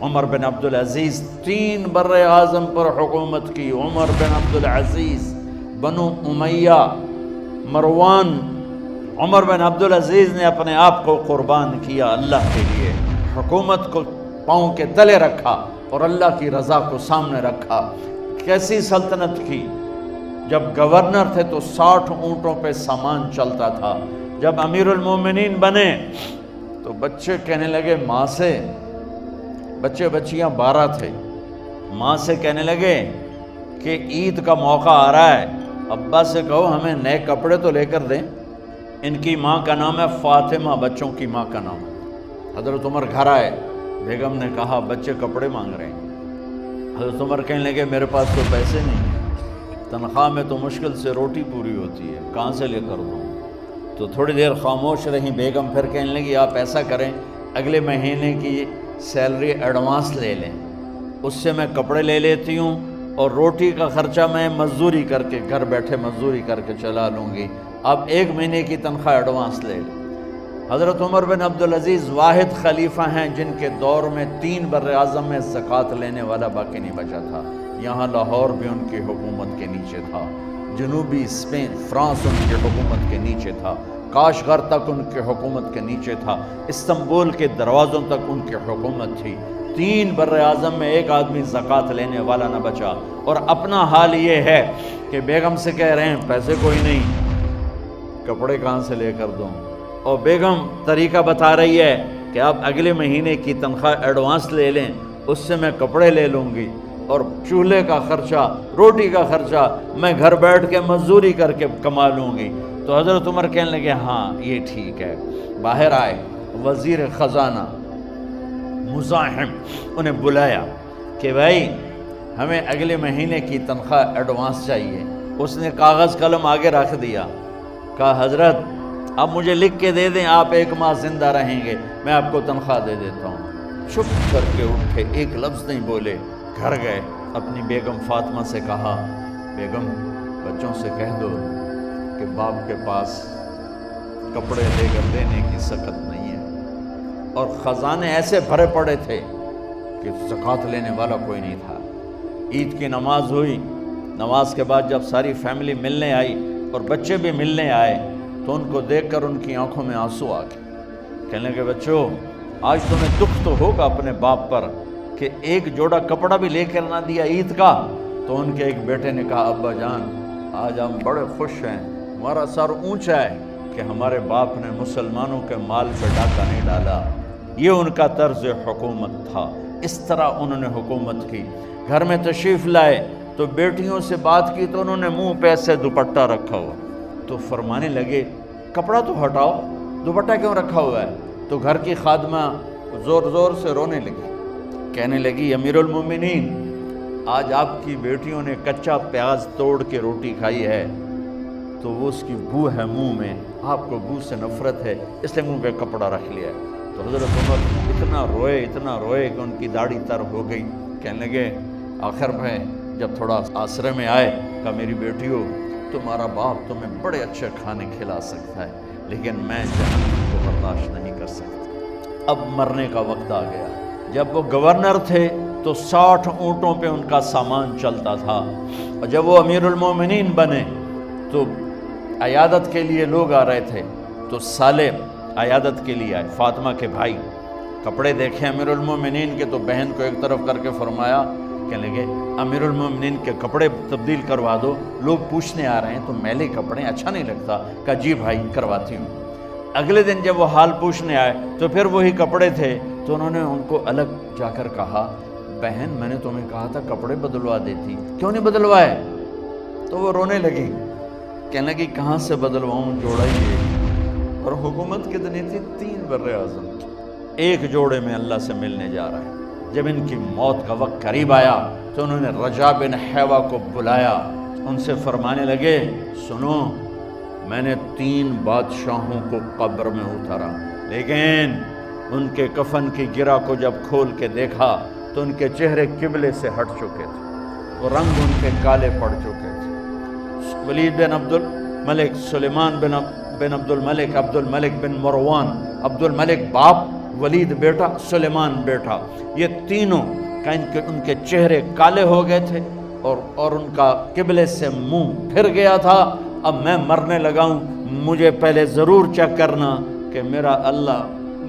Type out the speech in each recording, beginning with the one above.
عمر بن عبدالعزیز 3 بر اعظم پر حکومت کی. عمر بن عبدالعزیز، بنو امیہ، مروان. عمر بن عبدالعزیز نے اپنے آپ کو قربان کیا اللہ کے لیے، حکومت کو پاؤں کے تلے رکھا اور اللہ کی رضا کو سامنے رکھا. کیسی سلطنت کی؟ جب گورنر تھے تو 60 اونٹوں پہ سامان چلتا تھا. جب امیر المومنین بنے تو بچے کہنے لگے ماں سے، بچے بچیاں 12 تھے، ماں سے کہنے لگے کہ عید کا موقع آ رہا ہے، ابا سے کہو ہمیں نئے کپڑے تو لے کر دیں. ان کی ماں کا نام ہے فاطمہ، بچوں کی ماں کا نام. حضرت عمر گھر آئے، بیگم نے کہا بچے کپڑے مانگ رہے ہیں. حضرت عمر کہنے لگے میرے پاس تو پیسے نہیں، تنخواہ میں تو مشکل سے روٹی پوری ہوتی ہے، کہاں سے لے کر دوں؟ تو تھوڑی دیر خاموش رہیں بیگم، پھر کہنے لگی آپ ایسا کریں اگلے مہینے کی سیلری ایڈوانس لے لیں، اس سے میں کپڑے لے لیتی ہوں اور روٹی کا خرچہ میں مزدوری کر کے گھر بیٹھے مزدوری کر کے چلا لوں گی، آپ 1 مہینے کی تنخواہ ایڈوانس لے لیں. حضرت عمر بن عبدالعزیز واحد خلیفہ ہیں جن کے دور میں 3 بر اعظم میں زکوٰۃ لینے والا باقی نہیں بچا تھا. یہاں لاہور بھی ان کی حکومت کے نیچے تھا، جنوبی اسپین فرانس ان کی حکومت کے نیچے تھا، کاشغر تک ان کی حکومت کے نیچے تھا، استنبول کے دروازوں تک ان کی حکومت تھی. 3 بر اعظم میں ایک آدمی زکوٰۃ لینے والا نہ بچا. اور اپنا حال یہ ہے کہ بیگم سے کہہ رہے ہیں پیسے کوئی نہیں، کپڑے کہاں سے لے کر دوں؟ اور بیگم طریقہ بتا رہی ہے کہ آپ اگلے مہینے کی تنخواہ ایڈوانس لے لیں، اس سے میں کپڑے لے لوں گی اور چولہے کا خرچہ، روٹی کا خرچہ میں گھر بیٹھ کے مزدوری کر کے کما لوں گی. تو حضرت عمر کہنے لگے ہاں یہ ٹھیک ہے. باہر آئے وزیر خزانہ مزاحم، انہیں بلایا کہ بھائی ہمیں اگلے مہینے کی تنخواہ ایڈوانس چاہیے. اس نے کاغذ قلم آگے رکھ دیا، کہا حضرت آپ مجھے لکھ کے دے دیں، آپ 1 ماہ زندہ رہیں گے، میں آپ کو تنخواہ دے دیتا ہوں. چپ کر کے اٹھے، ایک لفظ نہیں بولے. گھر گئے، اپنی بیگم فاطمہ سے کہا بیگم بچوں سے کہہ دو کہ باپ کے پاس کپڑے لے کر دینے کی سخت نہیں ہے. اور خزانے ایسے بھرے پڑے تھے کہ زکوٰۃ لینے والا کوئی نہیں تھا. عید کی نماز ہوئی، نماز کے بعد جب ساری فیملی ملنے آئی اور بچے بھی ملنے آئے تو ان کو دیکھ کر ان کی آنکھوں میں آنسو آ گئے. کہنے لگے بچوں آج تمہیں دکھ تو ہوگا اپنے باپ پر کہ ایک جوڑا کپڑا بھی لے کر نہ دیا عید کا. تو ان کے ایک بیٹے نے کہا ابا جان آج ہم بڑے خوش ہیں، ہمارا سر اونچا ہے کہ ہمارے باپ نے مسلمانوں کے مال پہ ڈاکہ نہیں ڈالا. یہ ان کا طرز حکومت تھا، اس طرح انہوں نے حکومت کی. گھر میں تشریف لائے تو بیٹیوں سے بات کی تو انہوں نے منہ پہ سے دوپٹہ رکھا ہوا. تو فرمانے لگے کپڑا تو ہٹاؤ، دوپٹہ کیوں رکھا ہوا ہے؟ تو گھر کی خادمہ زور زور سے رونے لگی، کہنے لگی امیر المومنین آج آپ کی بیٹیوں نے کچا پیاز توڑ کے روٹی کھائی ہے تو وہ اس کی بو ہے منہ میں، آپ کو بو سے نفرت ہے اس لیے منہ پہ کپڑا رکھ لیا ہے. تو حضرت عمر اتنا روئے کہ ان کی داڑھی تر ہو گئی. کہنے لگے آخر میں جب تھوڑا آسرے میں آئے کہا میری بیٹیوں تمہارا باپ تمہیں بڑے اچھے کھانے کھلا سکتا ہے لیکن میں جہنم کو برداشت نہیں کر سکتا. اب مرنے کا وقت آ گیا. جب وہ گورنر تھے تو 60 اونٹوں پہ ان کا سامان چلتا تھا، اور جب وہ امیر المومنین بنے تو عیادت کے لیے لوگ آ رہے تھے تو سالے عیادت کے لیے آئے. فاطمہ کے بھائی کپڑے دیکھے امیر المومنین کے تو بہن کو ایک طرف کر کے فرمایا، کہنے لگے امیر المومنین کے کپڑے تبدیل کروا دو، لوگ پوچھنے آ رہے ہیں تو میلے کپڑے اچھا نہیں لگتا. کہا جی بھائی کرواتی ہوں. اگلے دن جب وہ حال پوچھنے آئے تو پھر وہی کپڑے تھے تو انہوں نے ان کو الگ جا کر کہا بہن میں نے تمہیں کہا تھا کپڑے بدلوا دیتی، کیوں نہیں بدلوائے؟ تو وہ رونے لگی، کہنے لگی کہاں سے بدلواؤں، جوڑا ہی ہے. اور حکومت کتنی تھی؟ 3 بر اعظم. ایک جوڑے میں اللہ سے ملنے جا رہا ہے. جب ان کی موت کا وقت قریب آیا تو انہوں نے رجا بن حیوہ کو بلایا، ان سے فرمانے لگے سنو میں نے 3 بادشاہوں کو قبر میں اتارا لیکن ان کے کفن کی گرہ کو جب کھول کے دیکھا تو ان کے چہرے قبلے سے ہٹ چکے تھے، وہ رنگ ان کے کالے پڑ چکے تھے. ولید بن عبد الملک، سلیمان بن عبد الملک، عبد الملک بن مروان، عبد الملک باپ ولید بیٹا، سلیمان بیٹا، یہ تینوں کا ان کے چہرے کالے ہو گئے تھے اور ان کا قبلے سے منہ پھر گیا تھا۔ اب میں مرنے لگا ہوں، مجھے پہلے ضرور چیک کرنا کہ میرا اللہ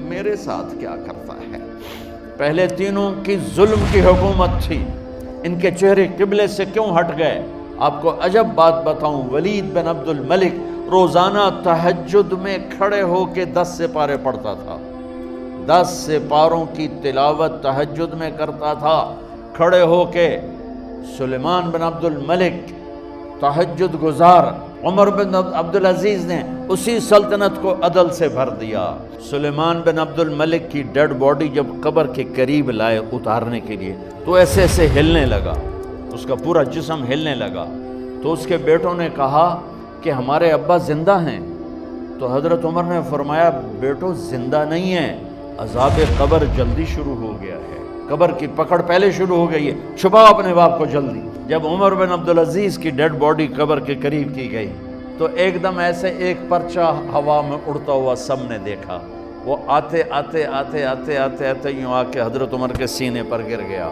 میرے ساتھ کیا کرتا ہے۔ پہلے تینوں کی ظلم کی حکومت تھی، ان کے چہرے قبلے سے کیوں ہٹ گئے؟ آپ کو عجب بات بتاؤں، ولید بن عبد الملک روزانہ تہجد میں کھڑے ہو کے 10 سپارے پڑھتا تھا، 10 سپاروں کی تلاوت تہجد میں کرتا تھا کھڑے ہو کے۔ سلیمان بن عبد الملک تہجد گزار، عمر بن عبدالعزیز نے اسی سلطنت کو عدل سے بھر دیا۔ سلیمان بن عبد الملک کی ڈیڈ باڈی جب قبر کے قریب لائے اتارنے کے لیے تو ایسے ایسے ہلنے لگا، اس کا پورا جسم ہلنے لگا۔ تو اس کے بیٹوں نے کہا کہ ہمارے ابا زندہ ہیں، تو حضرت عمر نے فرمایا بیٹو زندہ نہیں ہیں، عذاب قبر جلدی شروع ہو گیا ہے، قبر کی پکڑ پہلے شروع ہو گئی ہے، چھپاؤ اپنے باپ کو جلدی۔ جب عمر بن عبدالعزیز کی ڈیڈ باڈی قبر کے قریب کی گئی تو ایک دم ایسے ایک پرچہ ہوا میں اڑتا ہوا سب نے دیکھا، وہ آتے آتے آتے آتے آتے آتے یوں آ کے حضرت عمر کے سینے پر گر گیا۔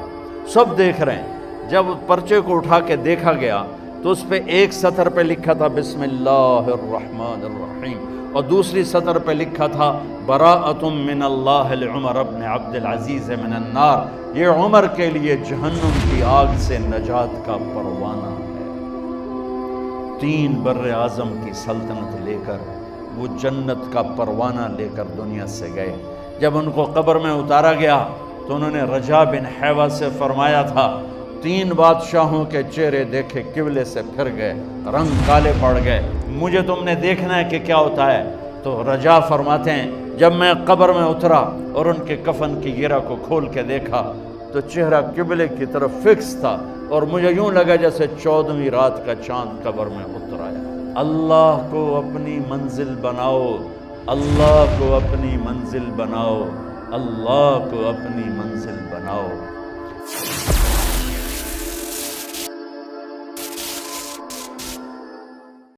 سب دیکھ رہے ہیں۔ جب پرچے کو اٹھا کے دیکھا گیا تو اس پہ ایک سطر پہ لکھا تھا بسم اللہ الرحمن الرحیم، اور دوسری سطر پہ لکھا تھا براءۃ من اللہ لعمر بن عبد العزیز من النار، یہ عمر کے لیے جہنم کی آگ سے نجات کا پروانہ ہے۔ 3 بر اعظم کی سلطنت لے کر وہ جنت کا پروانہ لے کر دنیا سے گئے۔ جب ان کو قبر میں اتارا گیا تو انہوں نے رجا بن حیوہ سے فرمایا تھا 3 بادشاہوں کے چہرے دیکھے قبلے سے پھر گئے، رنگ کالے پڑ گئے، مجھے تم نے دیکھنا ہے کہ کیا ہوتا ہے۔ تو رجا فرماتے ہیں جب میں قبر میں اترا اور ان کے کفن کی گرہ کو کھول کے دیکھا تو چہرہ قبلے کی طرف فکس تھا، اور مجھے یوں لگا جیسے 14ویں رات کا چاند قبر میں اتر آیا۔ اللہ کو اپنی منزل بناؤ، اللہ کو اپنی منزل بناؤ، اللہ کو اپنی منزل